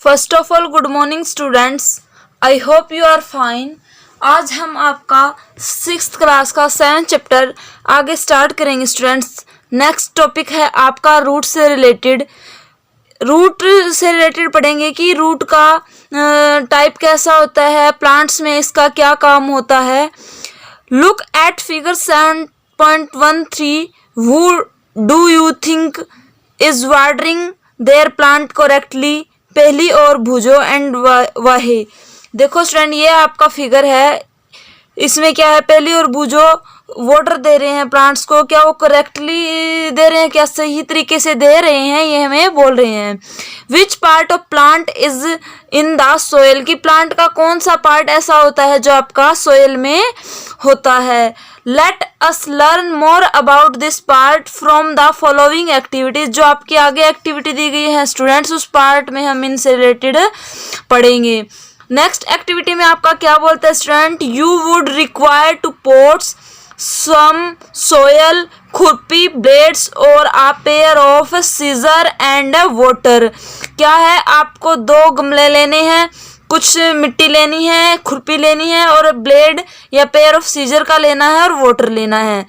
First of all good morning students, I hope you are fine. आज हम आपका 6th class का 7th chapter आगे स्टार्ट करेंगे स्टूडेंट्स। नेक्स्ट टॉपिक है आपका रूट से रिलेटेड पढ़ेंगे कि रूट का टाइप कैसा होता है, प्लांट्स में इसका क्या काम होता है। Look at figure 7.13। Who do you think is watering there plant correctly? पहली और भुजो एंड वाहे। देखो स्टूडेंट, ये आपका फिगर है, इसमें क्या है, पहली और भुजो वाटर दे रहे हैं प्लांट्स को। क्या वो करेक्टली दे रहे हैं, क्या सही तरीके से दे रहे हैं, ये हमें बोल रहे हैं। Which part of plant is in the soil? कि प्लांट का कौन सा पार्ट ऐसा होता है जो आपका सोयल में होता है। Let us learn more about this part from the following activities. जो आपकी आगे एक्टिविटी दी गई है स्टूडेंट्स, उस पार्ट में हम इनसे रिलेटेड पढ़ेंगे। नेक्स्ट एक्टिविटी में आपका क्या बोलता है student? You would require to pots some soil, खुरपी, ब्लेड्स और a pair of scissor and water. क्या है, आपको 2 गमले लेने हैं, कुछ मिट्टी लेनी है, खुरपी लेनी है और ब्लेड या पेयर ऑफ सीजर का लेना है और वाटर लेना है।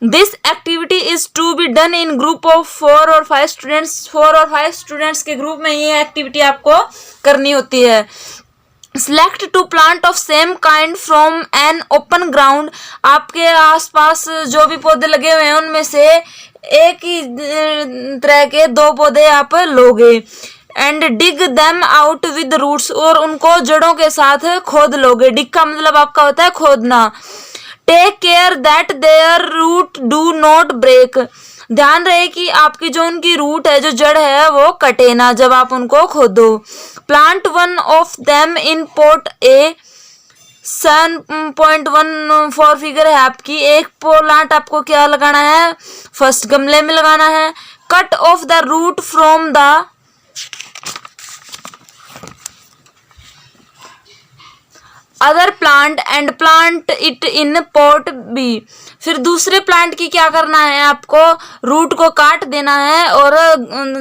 This activity is to be done in group of 4 और 5 स्टूडेंट्स। 4 और 5 स्टूडेंट्स के ग्रुप में ये एक्टिविटी आपको करनी होती है। Select 2 plant of same kind from an open ground। आपके आसपास जो भी पौधे लगे हुए हैं उनमें से एक ही तरह के 2 पौधे आप लोगे। And dig them out with roots, और उनको जड़ों के साथ खोद लोगे। डिग का मतलब आपका होता है खोदना। Take care that their root do not break. ध्यान रहे कि आपकी जो उनकी रूट है, जो जड़ है, वो कटे ना जब आप उनको खोदो। Plant one of them in pot A. 7.14 figure है आपकी। एक प्लांट आपको क्या लगाना है, फर्स्ट गमले में लगाना है। Cut off the root from the other plant and plant it in pot B. फिर दूसरे प्लांट की क्या करना है, आपको रूट को काट देना है और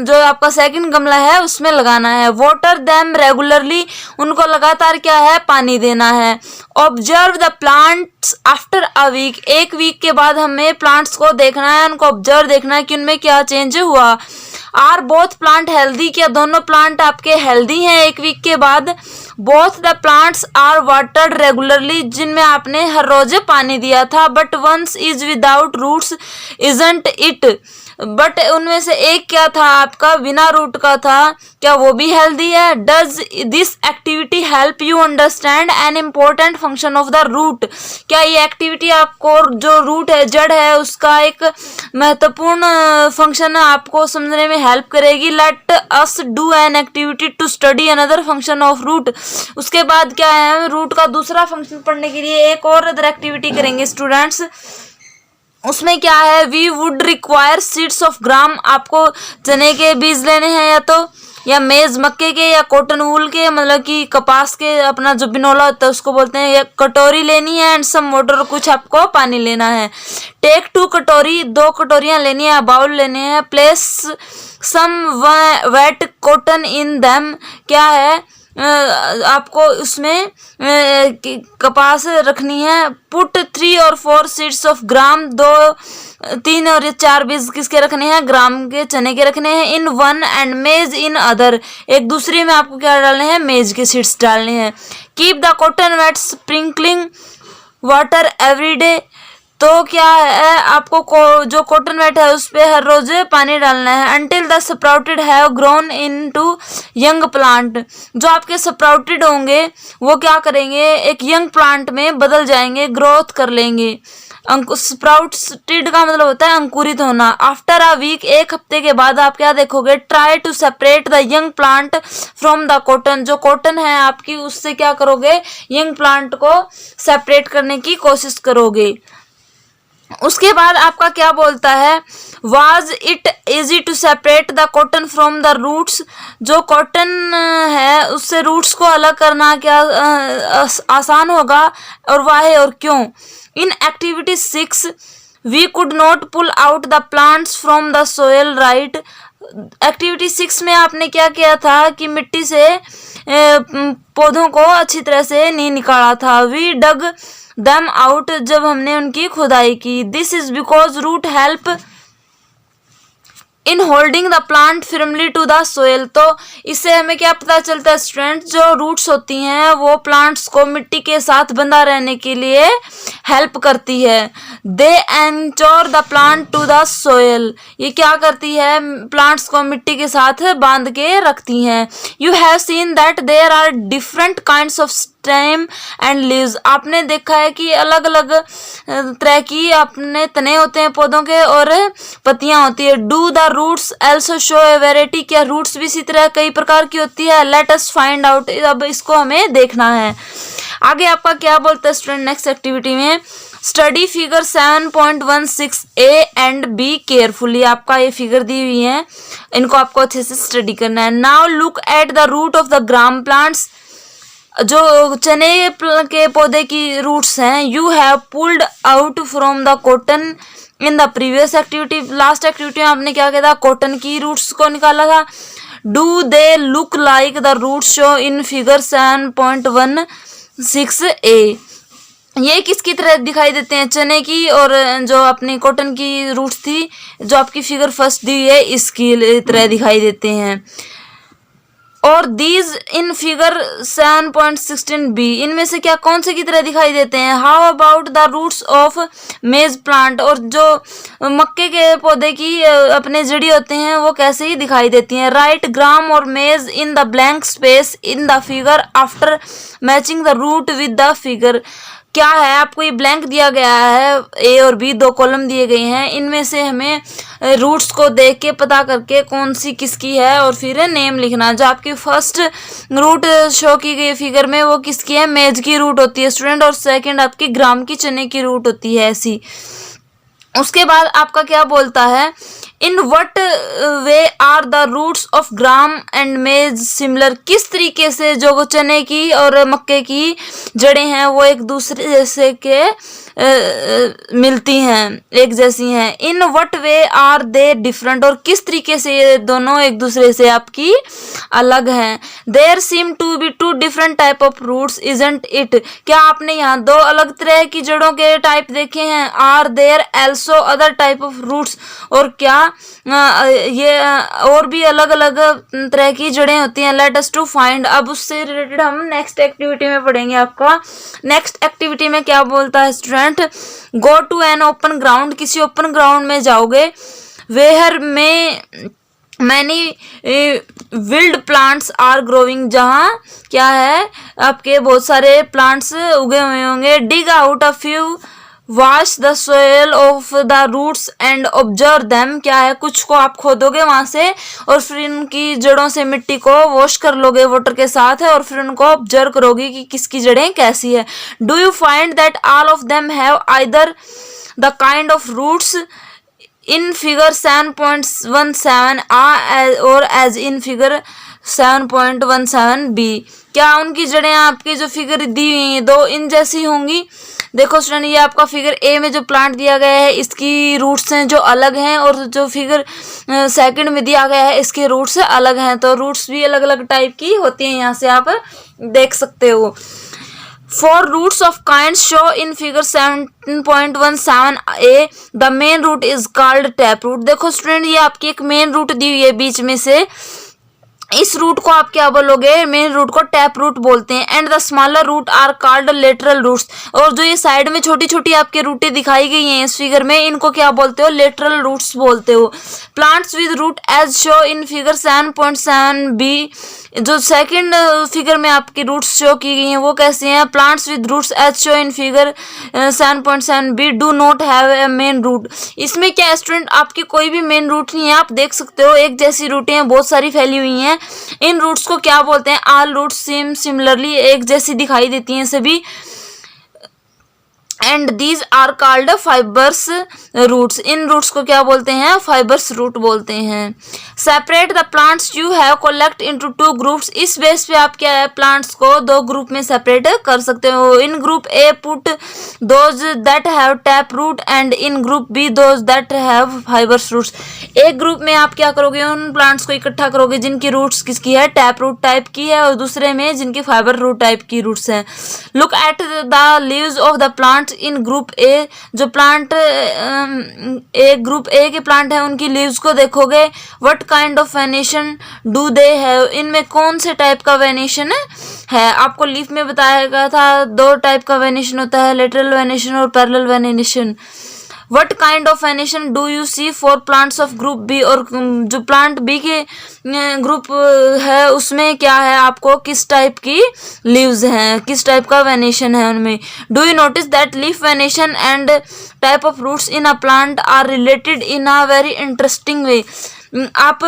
जो आपका सेकंड गमला है उसमें लगाना है। वाटर देम रेगुलरली, उनको लगातार क्या है, पानी देना है। Observe the plants after a week. 1 week के बाद हमें प्लांट्स को देखना है, उनको ऑब्जर्व देखना है कि उनमें क्या चेंज हुआ। Are both plant healthy? क्या दोनों प्लांट आपके हेल्दी हैं 1 वीक के बाद? Both the plants are watered regularly, जिनमें आपने हर रोज पानी दिया था। But one's is without roots isn't it? But उनमें से एक क्या था आपका, बिना रूट का था, क्या वो भी हेल्दी है? Does this activity help you understand an important function of the root? क्या ये एक्टिविटी आपको जो रूट है, जड़ है, उसका एक महत्वपूर्ण फंक्शन आपको समझने में हेल्प करेगी। Let us do an activity to study another function of root. उसके बाद क्या है, रूट का दूसरा फंक्शन पढ़ने के लिए एक और अदर एक्टिविटी करेंगे स्टूडेंट्स। उसमें क्या है, we would require seeds of gram. आपको चने के बीज लेने हैं, या मेज मक्के के, या कॉटन वूल के, मतलब कि कपास के, अपना जो बिनोला होता है उसको बोलते हैं। या कटोरी लेनी है एंड सम वाटर, कुछ आपको पानी लेना है। टेक 2 कटोरी, 2 कटोरियां लेनी है, बाउल लेने हैं। Place some wet cotton in them. क्या है, आपको उसमें कपास रखनी है। पुट 3 और 4 सीड्स ऑफ ग्राम। 3 और 4 बीज किसके रखने हैं, ग्राम के, चने के रखने हैं। इन वन एंड मेज इन अदर, एक दूसरी में आपको क्या डालने हैं, मेज के सीड्स डालने हैं। Keep the cotton wet sprinkling water every day. तो क्या है, आपको जो कॉटन वेट है उस पर हर रोज पानी डालना है। Until the sprouted have grown into young plant. जो आपके स्प्राउटेड होंगे वो क्या करेंगे, एक यंग प्लांट में बदल जाएंगे, ग्रोथ कर लेंगे। स्प्राउटेड का मतलब होता है अंकुरित होना। आफ्टर अ वीक, 1 हफ्ते के बाद आप क्या देखोगे, try to separate the young plant from the cotton. जो कॉटन है आपकी, उससे क्या करोगे, यंग प्लांट को सेपरेट करने की कोशिश करोगे। उसके बाद आपका क्या बोलता है, was it easy to separate the cotton from the roots? जो कॉटन है उससे रूट्स को अलग करना क्या आसान होगा, और वाहे और क्यों? In activity 6 we could not pull out the plants from the soil right. Activity 6 में आपने क्या किया था कि मिट्टी से पौधों को अच्छी तरह से नहीं निकाला था। वी डग दम आउट, जब हमने उनकी खुदाई की। This is because root help in holding the plant firmly to the soil. तो इससे हमें क्या पता चलता है स्टूडेंट, जो रूट्स होती हैं वो प्लांट्स को मिट्टी के साथ बंधा रहने के लिए हेल्प करती है। They anchor the plant to the soil, ये क्या करती है, प्लांट्स को मिट्टी के साथ बांध के रखती हैं। You have seen that there are different kinds of stem and leaves. आपने देखा है कि अलग अलग तरह की अपने तने होते हैं पौधों के और पत्तियां होती है। Do the roots also show a variety, क्या रूट्स भी इसी तरह कई प्रकार की होती है। लेट अस फाइंड आउट, अब इसको हमें देखना है। आगे आपका क्या बोलता है स्टूडेंट नेक्स्ट एक्टिविटी में, study figure 7.16 A and be carefully. आपका ये फिगर दी हुई है, इनको आपको अच्छे से स्टडी करना है। Now look at the root of the gram plants, जो चने के पौधे की रूट्स हैं। You have pulled out from the cotton in the previous activity, last activity में आपने क्या किया था, कॉटन की रूट्स को निकाला था। Do they look like the roots show in figure 7.16 A, ये किसकी तरह दिखाई देते हैं, चने की, और जो अपनी कॉटन की रूट्स थी जो आपकी फिगर फर्स्ट दी है इसकी तरह दिखाई देते हैं। और दीज इन फिगर 7.16 बी, इनमें से क्या कौन से की तरह दिखाई देते हैं। How about the roots of maize plant, और जो मक्के के पौधे की अपने जड़ी होते हैं वो कैसे ही दिखाई देती हैं। राइट ग्राम और maize in the blank space in the figure after matching the root with the figure. क्या है, आपको ये ब्लैंक दिया गया है, ए और बी दो कॉलम दिए गए हैं, इनमें से हमें रूट्स को देख के पता करके कौन सी किसकी है और फिर नेम लिखना। जो आपकी फर्स्ट रूट शो की गई फिगर में वो किसकी है, मेज की रूट होती है स्टूडेंट, और सेकंड आपकी ग्राम की चने की रूट होती है ऐसी। उसके बाद आपका क्या बोलता है, in what way are the roots of gram and maize similar, किस तरीके से जो चने की और मक्के की जड़ें हैं वो एक दूसरे जैसे के मिलती हैं, एक जैसी हैं। In what way are they different, और किस तरीके से ये दोनों एक दूसरे से आपकी अलग हैं। There seem to be two different type of roots isn't it, क्या आपने यहाँ दो अलग तरह की जड़ों के टाइप देखे हैं। Are there also other type of roots, और क्या ये और भी अलग अलग तरह की जड़ें होती हैं। लेट अस टू फाइंड, अब उससे रिलेटेड हम नेक्स्ट एक्टिविटी में पढ़ेंगे। आपका नेक्स्ट एक्टिविटी में क्या बोलता है student, go to an open ground, किसी ओपन ग्राउंड में जाओगे। वेयर में many wild plants are growing, जहाँ क्या है आपके बहुत सारे प्लांट्स उगे हुए होंगे। Dig out a few, wash the soil of the roots and observe them, क्या है कुछ को आप खोदोगे वहां से और फिर इनकी जड़ों से मिट्टी को वॉश कर लोगे वाटर के साथ है, और फिर उनको ऑब्जर्व करोगे कि किसकी जड़ें कैसी है। Do you find that all of them have either the kind of roots in figure 7.17 और एज इन फिगर 7.17 बी, क्या उनकी जड़ें आपकी जो फिगर दी हुई हैं दो इन जैसी होंगी। देखो स्टूडेंट, ये आपका फिगर ए में जो प्लांट दिया गया है इसकी रूट्स हैं जो अलग हैं, और जो फिगर सेकंड में दिया गया है इसके रूट्स अलग हैं, तो रूट्स भी अलग अलग टाइप की होती हैं, यहाँ से आप देख सकते हो। For roots of kinds show in figure 7.17a, the main root is called taproot। देखो स्टूडेंट, ये आपकी एक मेन रूट दी हुई है बीच में से, इस रूट को आप क्या बोलोगे, मेन रूट को टैप रूट बोलते हैं। And the smaller root are called lateral roots, और जो ये साइड में छोटी छोटी आपकी रूटें दिखाई गई हैं इस फिगर में, इनको क्या बोलते हो, लेटरल रूट्स बोलते हो। Plants with root as show in figure 7.7 B, जो सेकंड फिगर में आपकी रूट्स शो की गई हैं वो कैसे हैं। Plants with roots as show in figure 7.7 B do not have a main root, इसमें क्या स्टूडेंट आपकी कोई भी मेन रूट नहीं है, आप देख सकते हो एक जैसी रूटें हैं बहुत सारी फैली हुई हैं। इन रूट्स को क्या बोलते हैं, ऑल रूट्स सेम सिमिलरली, एक जैसी दिखाई देती हैं सभी। And these are called fibers roots. इन रूट्स को क्या बोलते हैं? फाइबर्स रूट बोलते हैं। Separate the plants you have collect into two groups. इस बेस पे आप क्या है प्लांट्स को दो ग्रुप में सेपरेट कर सकते हो। In group A put those that have tap root and in group B those that have fibres roots. एक ग्रुप में आप क्या करोगे? उन प्लांट्स को इकट्ठा करोगे जिनकी रूट्स किसकी है? टैप रूट टाइप की है, और दूसरे में जिनकी फाइबर रूट टाइप की रूट्स हैं। Look at the leaves of the plant in group ए। जो प्लांट एक ग्रुप ए के प्लांट है उनकी लीव्स को देखोगे। What kind of venation do they have. इनमें कौन से टाइप का वेनेशन है? आपको लीफ में बताया गया था दो टाइप का वेनेशन होता है, लेटरल वेनेशन और parallel venation. What kind of venation do you see for plants of group B. और जो प्लांट बी के ग्रुप है उसमें क्या है? आपको किस टाइप की लीव्स हैं, किस टाइप का वेनेशन है उनमें। Do you notice that leaf venation and type of roots in a plant are related in a very interesting way. आप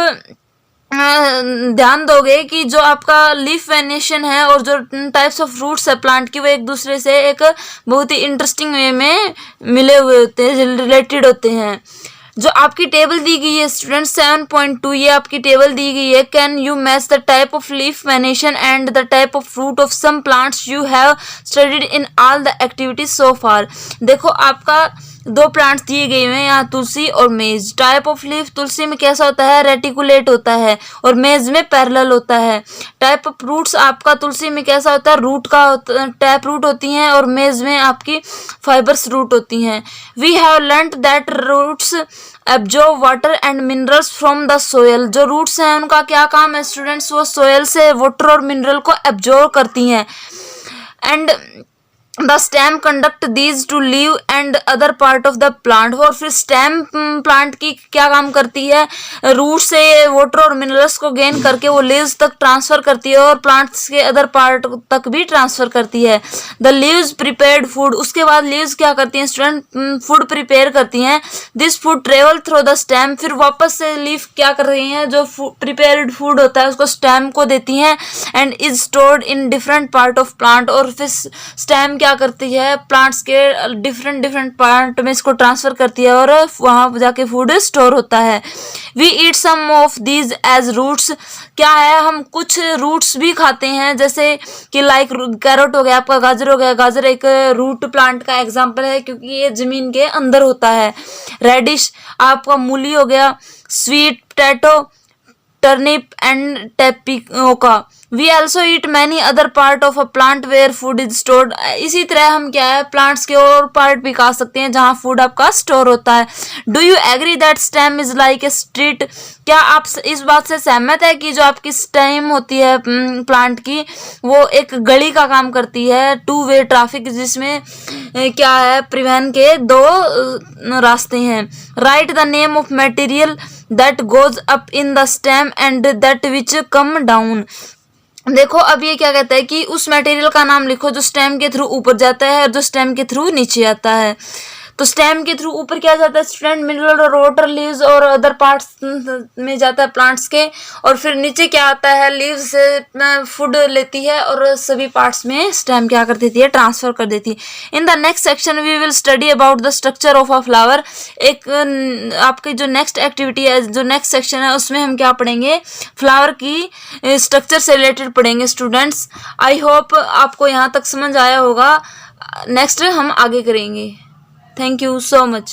ध्यान दोगे कि जो आपका लीफ वेनेशन है और जो टाइप्स ऑफ रूट्स है प्लांट की, वो एक दूसरे से एक बहुत ही इंटरेस्टिंग वे में मिले हुए होते हैं, रिलेटेड होते हैं। जो आपकी टेबल दी गई है स्टूडेंट 7.2, ये आपकी टेबल दी गई है। Can you match the type of leaf venation and the type of fruit of some plants you have studied in all the activities so far. देखो आपका दो प्लांट्स दिए गए हैं यहाँ, तुलसी और मेज। टाइप ऑफ लीफ तुलसी में कैसा होता है? रेटिकुलेट होता है, और मेज में पैरेलल होता है। टाइप ऑफ रूट्स आपका तुलसी में कैसा होता है? रूट का टैप रूट होती हैं, और मेज में आपकी फाइबर्स रूट होती हैं। We have learned that roots absorb water and minerals from the soil. जो रूट्स हैं उनका क्या काम है स्टूडेंट्स? वो सोयल से वाटर और मिनरल को एब्जॉर्ब करती हैं। And the stem conduct these two leave and other part of the plant. और फिर स्टेम प्लांट की क्या काम करती है? रूट से वाटर और मिनरल्स को गेन करके वो लीव्स तक ट्रांसफर करती है, और प्लांट्स के अदर पार्ट तक भी ट्रांसफर करती है। The leaves prepared food. उसके बाद लीव्स क्या करती हैं स्टूडेंट? फूड प्रिपेयर करती हैं। This food travel through the stem. फिर वापस से लीफ क्या कर रही हैं? जो प्रिपेयर्ड फूड होता है उसको स्टेम को देती हैं, and is stored in different part of plant. और फिर स्टेम क्या करती है? प्लांट्स के डिफरेंट पार्ट में इसको ट्रांसफर करती है, और वहां जाके फूड स्टोर होता है। We eat some of these as roots. क्या है? हम कुछ रूट्स भी खाते हैं, जैसे कि लाइक कैरेट हो गया, आपका गाजर हो गया। गाजर एक रूट प्लांट का एग्जांपल है क्योंकि ये जमीन के अंदर होता है। रेडिश आपका मूली हो गया। Sweet potato, turnip and tapioca. We also eat many other part of a plant where food is stored. इसी तरह हम क्या है प्लांट्स के और पार्ट भी खा सकते हैं जहाँ फूड आपका स्टोर होता है। Do you agree that stem is like a street. क्या आप इस बात से सहमत है कि जो आपकी स्टेम होती है प्लांट की, वो एक गली का काम करती है, टू वे ट्रैफिक, जिसमें क्या है परिवहन के दो रास्ते हैं। Right the name of material that goes up in the stem and that which come down. देखो अब ये क्या कहता है कि उस मटेरियल का नाम लिखो जो स्टेम के थ्रू ऊपर जाता है और जो स्टेम के थ्रू नीचे आता है। तो स्टेम के थ्रू ऊपर क्या जाता है स्टूडेंट? मिनरल और वाटर, लीव्स और अदर पार्ट्स में जाता है प्लांट्स के। और फिर नीचे क्या आता है? लीव्स से फूड लेती है और सभी पार्ट्स में स्टेम क्या कर देती है? ट्रांसफर कर देती है। In the next section we will study about the structure of a flower. एक आपकी जो नेक्स्ट एक्टिविटी है, जो नेक्स्ट सेक्शन है, उसमें हम क्या पढ़ेंगे? फ्लावर की स्ट्रक्चर से रिलेटेड पढ़ेंगे स्टूडेंट्स। आई होप आपको यहाँ तक समझ आया होगा। नेक्स्ट हम आगे करेंगे। Thank you so much.